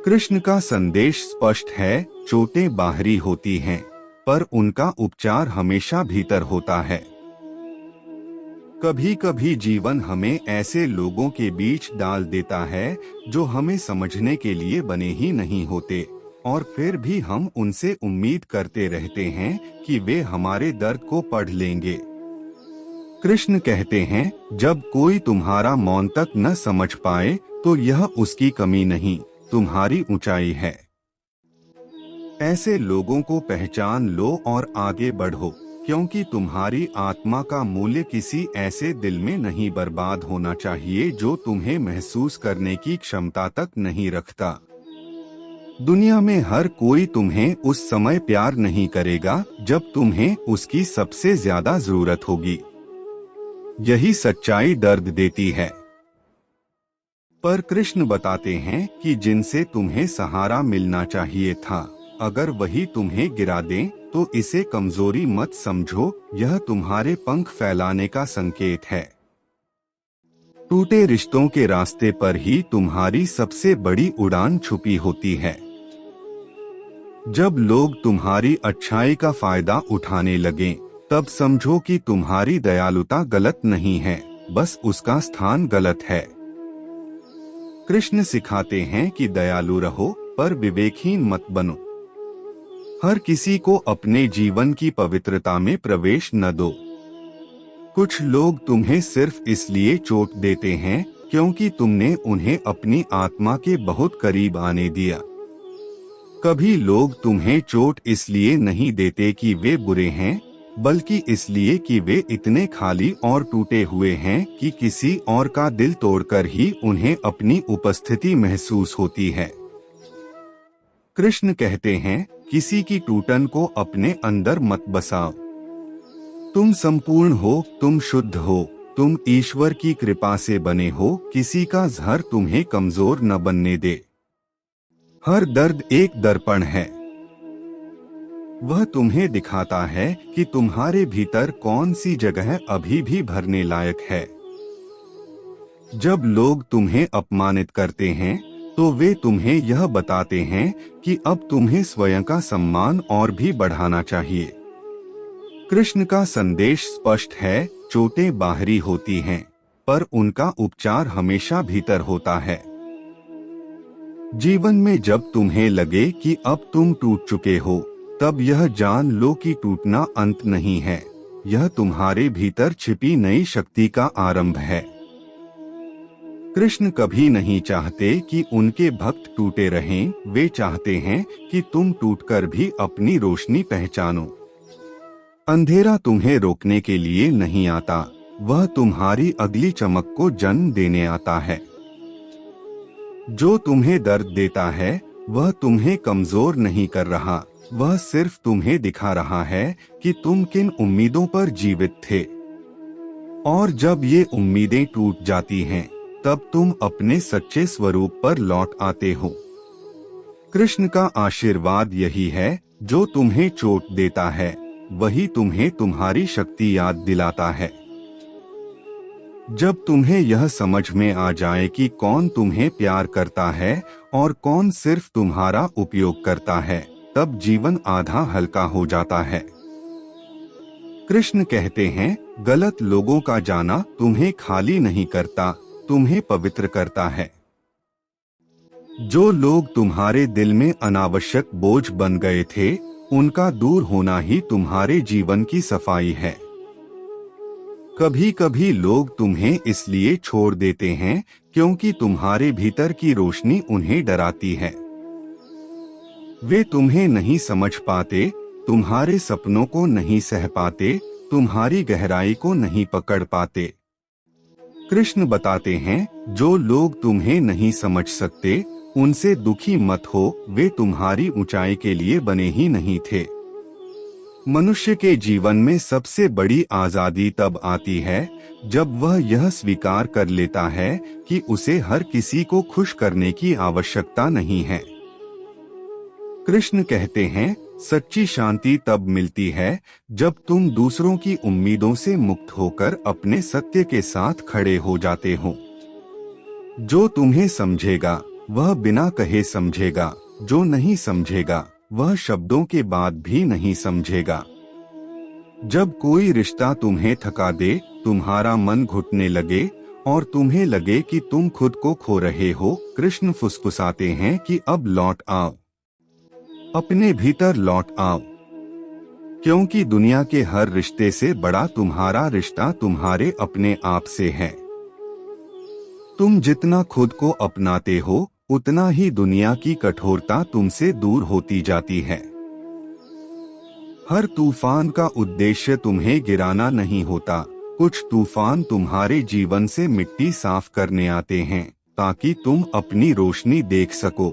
कृष्ण का संदेश स्पष्ट है, चोटें बाहरी होती हैं, पर उनका उपचार हमेशा भीतर होता है। कभी कभी जीवन हमें ऐसे लोगों के बीच डाल देता है जो हमें समझने के लिए बने ही नहीं होते, और फिर भी हम उनसे उम्मीद करते रहते हैं कि वे हमारे दर्द को पढ़ लेंगे। कृष्ण कहते हैं, जब कोई तुम्हारा मौन तक न समझ पाए तो यह उसकी कमी नहीं, तुम्हारी ऊंचाई है। ऐसे लोगों को पहचान लो और आगे बढ़ो, क्योंकि तुम्हारी आत्मा का मूल्य किसी ऐसे दिल में नहीं बर्बाद होना चाहिए जो तुम्हें महसूस करने की क्षमता तक नहीं रखता। दुनिया में हर कोई तुम्हें उस समय प्यार नहीं करेगा जब तुम्हें उसकी सबसे ज्यादा जरूरत होगी। यही सच्चाई दर्द देती है। पर कृष्ण बताते हैं कि जिनसे तुम्हें सहारा मिलना चाहिए था, अगर वही तुम्हें गिरा दें तो इसे कमजोरी मत समझो, यह तुम्हारे पंख फैलाने का संकेत है। टूटे रिश्तों के रास्ते पर ही तुम्हारी सबसे बड़ी उड़ान छुपी होती है। जब लोग तुम्हारी अच्छाई का फायदा उठाने लगें, तब समझो कि तुम्हारी दयालुता गलत नहीं है, बस उसका स्थान गलत है। कृष्ण सिखाते हैं कि दयालु रहो, पर विवेकहीन मत बनो। हर किसी को अपने जीवन की पवित्रता में प्रवेश न दो। कुछ लोग तुम्हें सिर्फ इसलिए चोट देते हैं क्योंकि तुमने उन्हें अपनी आत्मा के बहुत करीब आने दिया। कभी लोग तुम्हें चोट इसलिए नहीं देते कि वे बुरे हैं, बल्कि इसलिए कि वे इतने खाली और टूटे हुए हैं कि किसी और का दिल तोड़कर ही उन्हें अपनी उपस्थिति महसूस होती है। कृष्ण कहते हैं, किसी की टूटन को अपने अंदर मत बसाओ। तुम संपूर्ण हो, तुम शुद्ध हो, तुम ईश्वर की कृपा से बने हो, किसी का ज़हर तुम्हें कमजोर न बनने दे। हर दर्द एक दर्पण है, वह तुम्हें दिखाता है कि तुम्हारे भीतर कौन सी जगह अभी भी भरने लायक है। जब लोग तुम्हें अपमानित करते हैं, तो वे तुम्हें यह बताते हैं कि अब तुम्हें स्वयं का सम्मान और भी बढ़ाना चाहिए। कृष्ण का संदेश स्पष्ट है, चोटें बाहरी होती हैं, पर उनका उपचार हमेशा भीतर होता है। जीवन में जब तुम्हें लगे कि अब तुम टूट चुके हो, तब यह जान लो कि टूटना अंत नहीं है, यह तुम्हारे भीतर छिपी नई शक्ति का आरंभ है। कृष्ण कभी नहीं चाहते कि उनके भक्त टूटे रहें, वे चाहते हैं कि तुम टूटकर भी अपनी रोशनी पहचानो। अंधेरा तुम्हें रोकने के लिए नहीं आता, वह तुम्हारी अगली चमक को जन्म देने आता है। जो तुम्हें दर्द देता है, वह तुम्हें कमजोर नहीं कर रहा, वह सिर्फ तुम्हें दिखा रहा है कि तुम किन उम्मीदों पर जीवित थे। और जब ये उम्मीदें टूट जाती हैं, तब तुम अपने सच्चे स्वरूप पर लौट आते हो। कृष्ण का आशीर्वाद यही है, जो तुम्हें चोट देता है, वही तुम्हें तुम्हारी शक्ति याद दिलाता है। जब तुम्हें यह समझ में आ जाए कि कौन तुम्हें प्यार करता है और कौन सिर्फ तुम्हारा उपयोग करता है, तब जीवन आधा हल्का हो जाता है। कृष्ण कहते हैं, गलत लोगों का जाना तुम्हें खाली नहीं करता, तुम्हें पवित्र करता है। जो लोग तुम्हारे दिल में अनावश्यक बोझ बन गए थे, उनका दूर होना ही तुम्हारे जीवन की सफाई है। कभी कभी लोग तुम्हें इसलिए छोड़ देते हैं क्योंकि तुम्हारे भीतर की रोशनी उन्हें डराती है। वे तुम्हें नहीं समझ पाते, तुम्हारे सपनों को नहीं सह पाते, तुम्हारी गहराई को नहीं पकड़ पाते। कृष्ण बताते हैं, जो लोग तुम्हें नहीं समझ सकते, उनसे दुखी मत हो, वे तुम्हारी ऊंचाई के लिए बने ही नहीं थे। मनुष्य के जीवन में सबसे बड़ी आजादी तब आती है जब वह यह स्वीकार कर लेता है कि उसे हर किसी को खुश करने की आवश्यकता नहीं है। कृष्ण कहते हैं, सच्ची शांति तब मिलती है जब तुम दूसरों की उम्मीदों से मुक्त होकर अपने सत्य के साथ खड़े हो जाते हो। जो तुम्हें समझेगा वह बिना कहे समझेगा, जो नहीं समझेगा वह शब्दों के बाद भी नहीं समझेगा। जब कोई रिश्ता तुम्हें थका दे, तुम्हारा मन घुटने लगे और तुम्हें लगे कि तुम खुद को खो रहे हो, कृष्ण फुसफुसाते हैं कि अब लौट आओ, अपने भीतर लौट आओ, क्योंकि दुनिया के हर रिश्ते से बड़ा तुम्हारा रिश्ता तुम्हारे अपने आप से है। तुम जितना खुद को अपनाते हो, उतना ही दुनिया की कठोरता तुमसे दूर होती जाती है। हर तूफान का उद्देश्य तुम्हें गिराना नहीं होता, कुछ तूफान तुम्हारे जीवन से मिट्टी साफ करने आते हैं ताकि तुम अपनी रोशनी देख सको।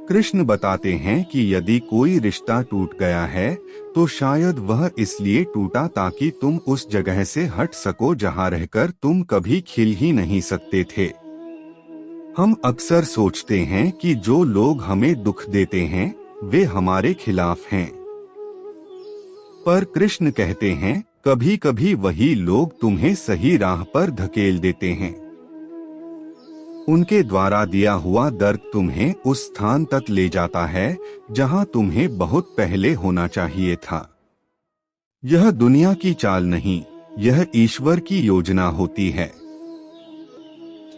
कृष्ण बताते हैं कि यदि कोई रिश्ता टूट गया है, तो शायद वह इसलिए टूटा ताकि तुम उस जगह से हट सको जहां रहकर तुम कभी खिल ही नहीं सकते थे। हम अक्सर सोचते हैं कि जो लोग हमें दुख देते हैं, वे हमारे खिलाफ हैं। पर कृष्ण कहते हैं, कभी कभी वही लोग तुम्हें सही राह पर धकेल देते हैं। उनके द्वारा दिया हुआ दर्द तुम्हें उस स्थान तक ले जाता है जहां तुम्हें बहुत पहले होना चाहिए था। यह दुनिया की चाल नहीं, यह ईश्वर की योजना होती है।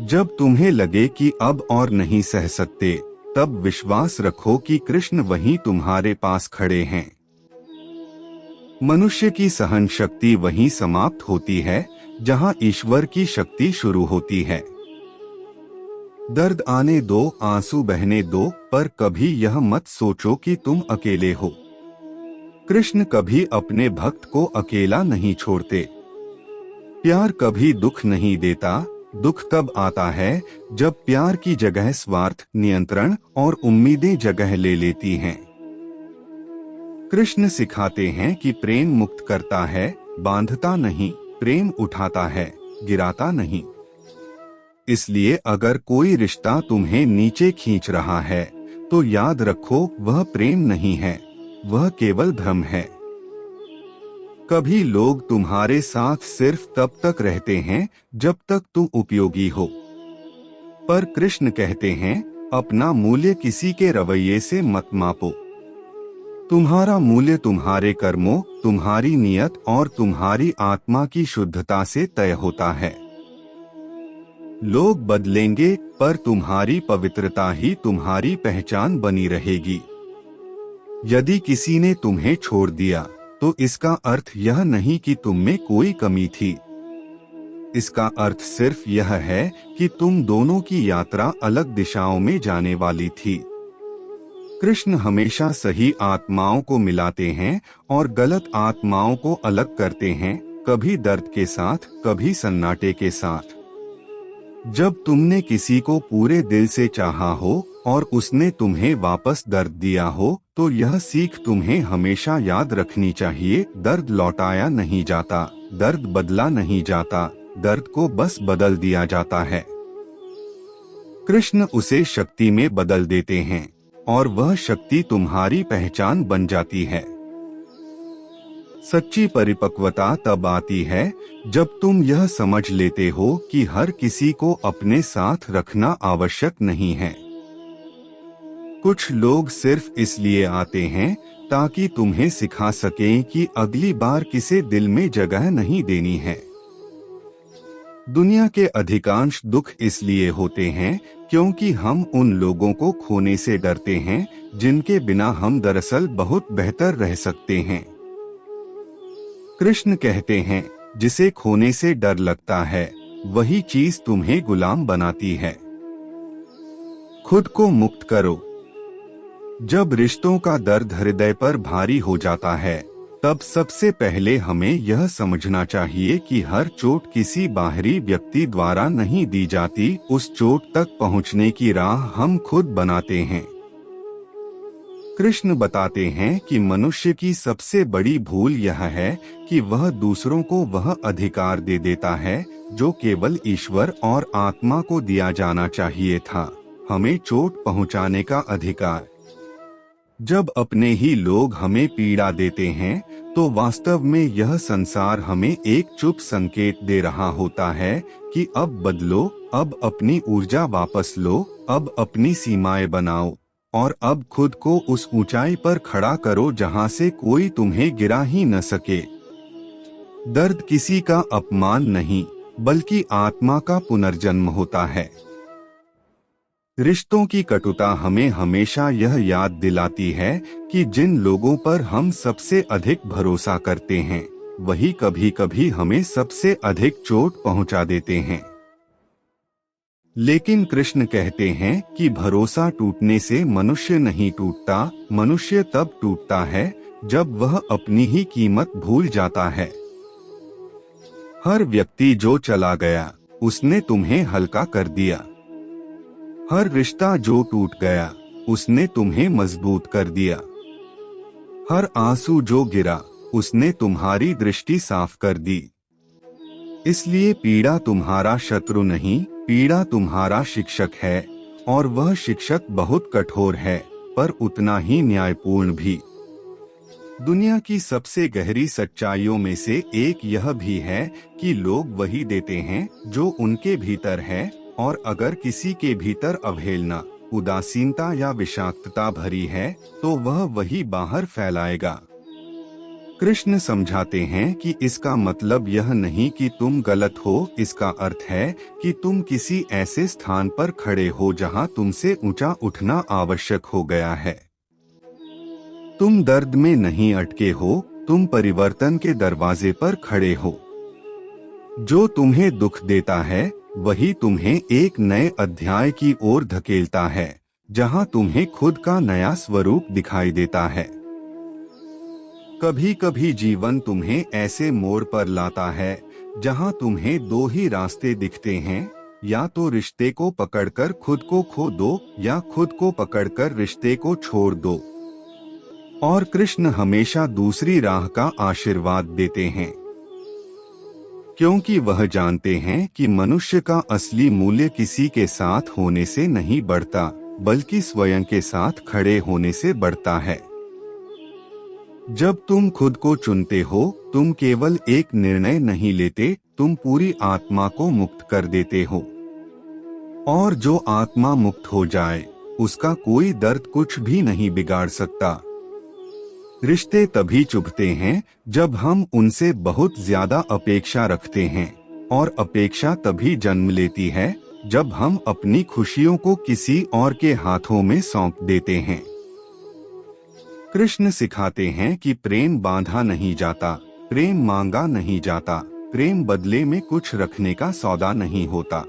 जब तुम्हें लगे कि अब और नहीं सह सकते, तब विश्वास रखो कि कृष्ण वहीं तुम्हारे पास खड़े हैं। मनुष्य की सहन शक्ति वहीं समाप्त होती है जहां ईश्वर की शक्ति शुरू होती है। दर्द आने दो, आंसू बहने दो, पर कभी यह मत सोचो कि तुम अकेले हो। कृष्ण कभी अपने भक्त को अकेला नहीं छोड़ते। प्यार कभी दुख नहीं देता। दुख तब आता है जब प्यार की जगह स्वार्थ, नियंत्रण और उम्मीदें जगह ले लेती हैं। कृष्ण सिखाते हैं कि प्रेम मुक्त करता है, बांधता नहीं। प्रेम उठाता है, गिराता नहीं। इसलिए अगर कोई रिश्ता तुम्हें नीचे खींच रहा है, तो याद रखो वह प्रेम नहीं है, वह केवल भ्रम है। कभी लोग तुम्हारे साथ सिर्फ तब तक रहते हैं जब तक तुम उपयोगी हो। पर कृष्ण कहते हैं, अपना मूल्य किसी के रवैये से मत मापो। तुम्हारा मूल्य तुम्हारे कर्मों, तुम्हारी नियत और तुम्हारी आत्मा की शुद्धता से तय होता है। लोग बदलेंगे, पर तुम्हारी पवित्रता ही तुम्हारी पहचान बनी रहेगी। यदि किसी ने तुम्हें छोड़ दिया, तो इसका अर्थ यह नहीं कि तुम में कोई कमी थी। इसका अर्थ सिर्फ यह है कि तुम दोनों की यात्रा अलग दिशाओं में जाने वाली थी। कृष्ण हमेशा सही आत्माओं को मिलाते हैं और गलत आत्माओं को अलग करते हैं, कभी दर्द के साथ, कभी सन्नाटे के साथ। जब तुमने किसी को पूरे दिल से चाहा हो और उसने तुम्हें वापस दर्द दिया हो, तो यह सीख तुम्हें हमेशा याद रखनी चाहिए। दर्द लौटाया नहीं जाता, दर्द बदला नहीं जाता, दर्द को बस बदल दिया जाता है। कृष्ण उसे शक्ति में बदल देते हैं और वह शक्ति तुम्हारी पहचान बन जाती है। सच्ची परिपक्वता तब आती है जब तुम यह समझ लेते हो कि हर किसी को अपने साथ रखना आवश्यक नहीं है। कुछ लोग सिर्फ इसलिए आते हैं ताकि तुम्हें सिखा सकें कि अगली बार किसे दिल में जगह नहीं देनी है। दुनिया के अधिकांश दुख इसलिए होते हैं क्योंकि हम उन लोगों को खोने से डरते हैं जिनके बिना हम दरअसल बहुत बेहतर रह सकते हैं। कृष्ण कहते हैं, जिसे खोने से डर लगता है, वही चीज तुम्हें गुलाम बनाती है। खुद को मुक्त करो। जब रिश्तों का दर्द हृदय पर भारी हो जाता है, तब सबसे पहले हमें यह समझना चाहिए कि हर चोट किसी बाहरी व्यक्ति द्वारा नहीं दी जाती। उस चोट तक पहुंचने की राह हम खुद बनाते हैं। कृष्ण बताते हैं कि मनुष्य की सबसे बड़ी भूल यह है कि वह दूसरों को वह अधिकार दे देता है जो केवल ईश्वर और आत्मा को दिया जाना चाहिए था, हमें चोट पहुंचाने का अधिकार। जब अपने ही लोग हमें पीड़ा देते हैं, तो वास्तव में यह संसार हमें एक चुप संकेत दे रहा होता है कि अब बदलो, अब अपनी ऊर्जा वापस लो, अब अपनी सीमाएं बनाओ और अब खुद को उस ऊंचाई पर खड़ा करो जहां से कोई तुम्हें गिरा ही न सके। दर्द किसी का अपमान नहीं, बल्कि आत्मा का पुनर्जन्म होता है। रिश्तों की कटुता हमें हमेशा यह याद दिलाती है कि जिन लोगों पर हम सबसे अधिक भरोसा करते हैं, वही कभी कभी हमें सबसे अधिक चोट पहुंचा देते हैं। लेकिन कृष्ण कहते हैं कि भरोसा टूटने से मनुष्य नहीं टूटता, मनुष्य तब टूटता है जब वह अपनी ही कीमत भूल जाता है। हर व्यक्ति जो चला गया, उसने तुम्हें हल्का कर दिया। हर रिश्ता जो टूट गया, उसने तुम्हें मजबूत कर दिया। हर आंसू जो गिरा, उसने तुम्हारी दृष्टि साफ कर दी। इसलिए पीड़ा तुम्हारा शत्रु नहीं, पीड़ा तुम्हारा शिक्षक है, और वह शिक्षक बहुत कठोर है, पर उतना ही न्यायपूर्ण भी। दुनिया की सबसे गहरी सच्चाइयों में से एक यह भी है कि लोग वही देते हैं जो उनके भीतर है, और अगर किसी के भीतर अवहेलना, उदासीनता या विषाक्तता भरी है तो वह वही बाहर फैलाएगा। कृष्ण समझाते हैं कि इसका मतलब यह नहीं कि तुम गलत हो, इसका अर्थ है कि तुम किसी ऐसे स्थान पर खड़े हो जहां तुमसे ऊंचा उठना आवश्यक हो गया है। तुम दर्द में नहीं अटके हो, तुम परिवर्तन के दरवाजे पर खड़े हो। जो तुम्हें दुख देता है वही तुम्हें एक नए अध्याय की ओर धकेलता है, जहां तुम्हें खुद का नया स्वरूप दिखाई देता है। कभी कभी जीवन तुम्हें ऐसे मोड़ पर लाता है जहां तुम्हें दो ही रास्ते दिखते हैं, या तो रिश्ते को पकड़कर खुद को खो दो या खुद को पकड़कर रिश्ते को छोड़ दो। और कृष्ण हमेशा दूसरी राह का आशीर्वाद देते हैं, क्योंकि वह जानते हैं कि मनुष्य का असली मूल्य किसी के साथ होने से नहीं बढ़ता, बल्कि स्वयं के साथ खड़े होने से बढ़ता है। जब तुम खुद को चुनते हो, तुम केवल एक निर्णय नहीं लेते, तुम पूरी आत्मा को मुक्त कर देते हो। और जो आत्मा मुक्त हो जाए, उसका कोई दर्द कुछ भी नहीं बिगाड़ सकता। रिश्ते तभी चुभते हैं जब हम उनसे बहुत ज्यादा अपेक्षा रखते हैं, और अपेक्षा तभी जन्म लेती है जब हम अपनी खुशियों को किसी और के हाथों में सौंप देते हैं। कृष्ण सिखाते हैं कि प्रेम बांधा नहीं जाता, प्रेम मांगा नहीं जाता, प्रेम बदले में कुछ रखने का सौदा नहीं होता।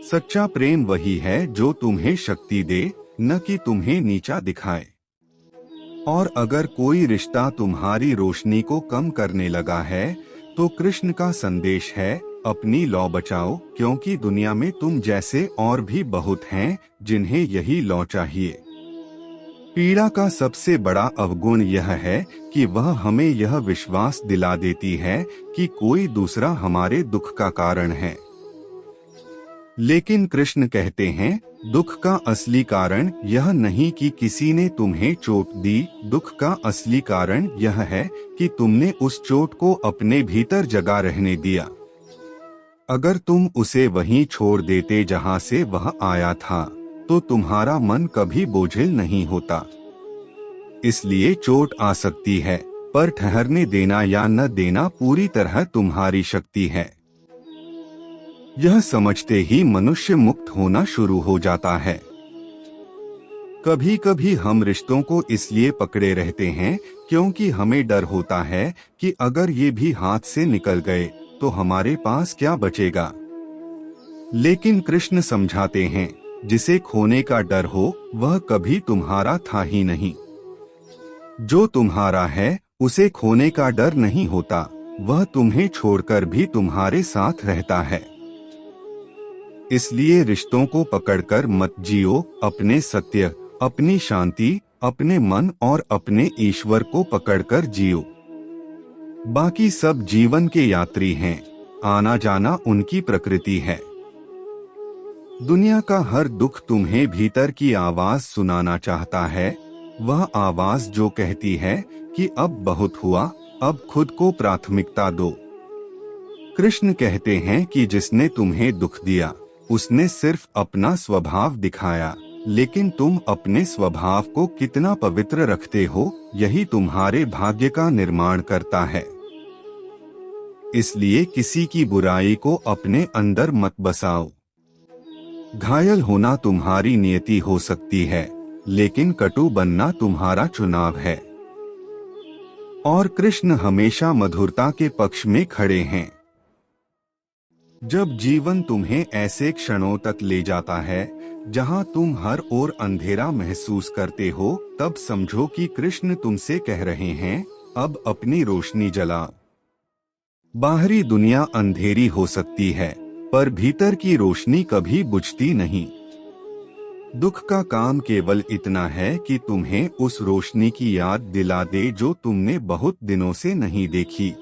सच्चा प्रेम वही है जो तुम्हें शक्ति दे, न कि तुम्हें नीचा दिखाए। और अगर कोई रिश्ता तुम्हारी रोशनी को कम करने लगा है, तो कृष्ण का संदेश है, अपनी लौ बचाओ, क्योंकि दुनिया में तुम जैसे और भी बहुत हैं जिन्हें यही लौ चाहिए। पीड़ा का सबसे बड़ा अवगुण यह है कि वह हमें यह विश्वास दिला देती है कि कोई दूसरा हमारे दुख का कारण है। लेकिन कृष्ण कहते हैं, दुख का असली कारण यह नहीं कि किसी ने तुम्हें चोट दी, दुख का असली कारण यह है कि तुमने उस चोट को अपने भीतर जगा रहने दिया। अगर तुम उसे वहीं छोड़ देते जहां से वह आया था, तो तुम्हारा मन कभी बोझिल नहीं होता। इसलिए चोट आ सकती है, पर ठहरने देना या न देना पूरी तरह तुम्हारी शक्ति है। यह समझते ही मनुष्य मुक्त होना शुरू हो जाता है। कभी कभी हम रिश्तों को इसलिए पकड़े रहते हैं क्योंकि हमें डर होता है कि अगर ये भी हाथ से निकल गए तो हमारे पास क्या बचेगा। लेकिन कृष्ण समझाते हैं, जिसे खोने का डर हो वह कभी तुम्हारा था ही नहीं। जो तुम्हारा है उसे खोने का डर नहीं होता, वह तुम्हें छोड़कर भी तुम्हारे साथ रहता है। इसलिए रिश्तों को पकड़कर मत जियो, अपने सत्य, अपनी शांति, अपने मन और अपने ईश्वर को पकड़कर जियो। बाकी सब जीवन के यात्री हैं, आना जाना उनकी प्रकृति है। दुनिया का हर दुख तुम्हें भीतर की आवाज सुनाना चाहता है, वह आवाज जो कहती है कि अब बहुत हुआ, अब खुद को प्राथमिकता दो। कृष्ण कहते हैं कि जिसने तुम्हें दुख दिया उसने सिर्फ अपना स्वभाव दिखाया, लेकिन तुम अपने स्वभाव को कितना पवित्र रखते हो, यही तुम्हारे भाग्य का निर्माण करता है। इसलिए किसी की बुराई को अपने अंदर मत बसाओ। घायल होना तुम्हारी नियति हो सकती है, लेकिन कटु बनना तुम्हारा चुनाव है। और कृष्ण हमेशा मधुरता के पक्ष में खड़े हैं। जब जीवन तुम्हें ऐसे क्षणों तक ले जाता है जहां तुम हर ओर अंधेरा महसूस करते हो, तब समझो कि कृष्ण तुमसे कह रहे हैं, अब अपनी रोशनी जलाओ। बाहरी दुनिया अंधेरी हो सकती है, पर भीतर की रोशनी कभी बुझती नहीं। दुख का काम केवल इतना है कि तुम्हें उस रोशनी की याद दिला दे जो तुमने बहुत दिनों से नहीं देखी।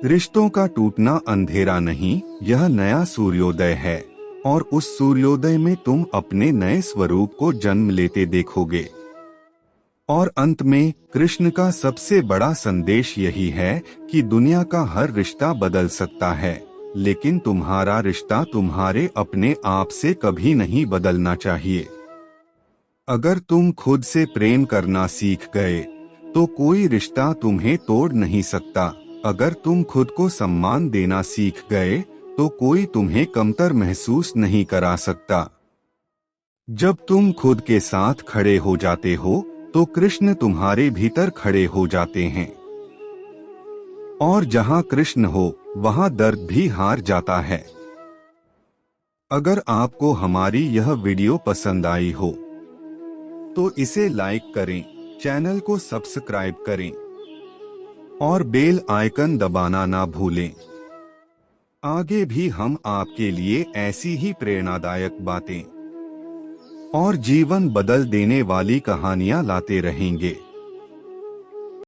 रिश्तों का टूटना अंधेरा नहीं, यह नया सूर्योदय है, और उस सूर्योदय में तुम अपने नए स्वरूप को जन्म लेते देखोगे। और अंत में कृष्ण का सबसे बड़ा संदेश यही है कि दुनिया का हर रिश्ता बदल सकता है, लेकिन तुम्हारा रिश्ता तुम्हारे अपने आप से कभी नहीं बदलना चाहिए। अगर तुम खुद से प्रेम करना सीख गए तो कोई रिश्ता तुम्हें तोड़ नहीं सकता। अगर तुम खुद को सम्मान देना सीख गए तो कोई तुम्हें कमतर महसूस नहीं करा सकता। जब तुम खुद के साथ खड़े हो जाते हो तो कृष्ण तुम्हारे भीतर खड़े हो जाते हैं, और जहां कृष्ण हो वहां दर्द भी हार जाता है। अगर आपको हमारी यह वीडियो पसंद आई हो तो इसे लाइक करें, चैनल को सब्सक्राइब करें और बेल आइकन दबाना ना भूलें। आगे भी हम आपके लिए ऐसी ही प्रेरणादायक बातें और जीवन बदल देने वाली कहानियां लाते रहेंगे।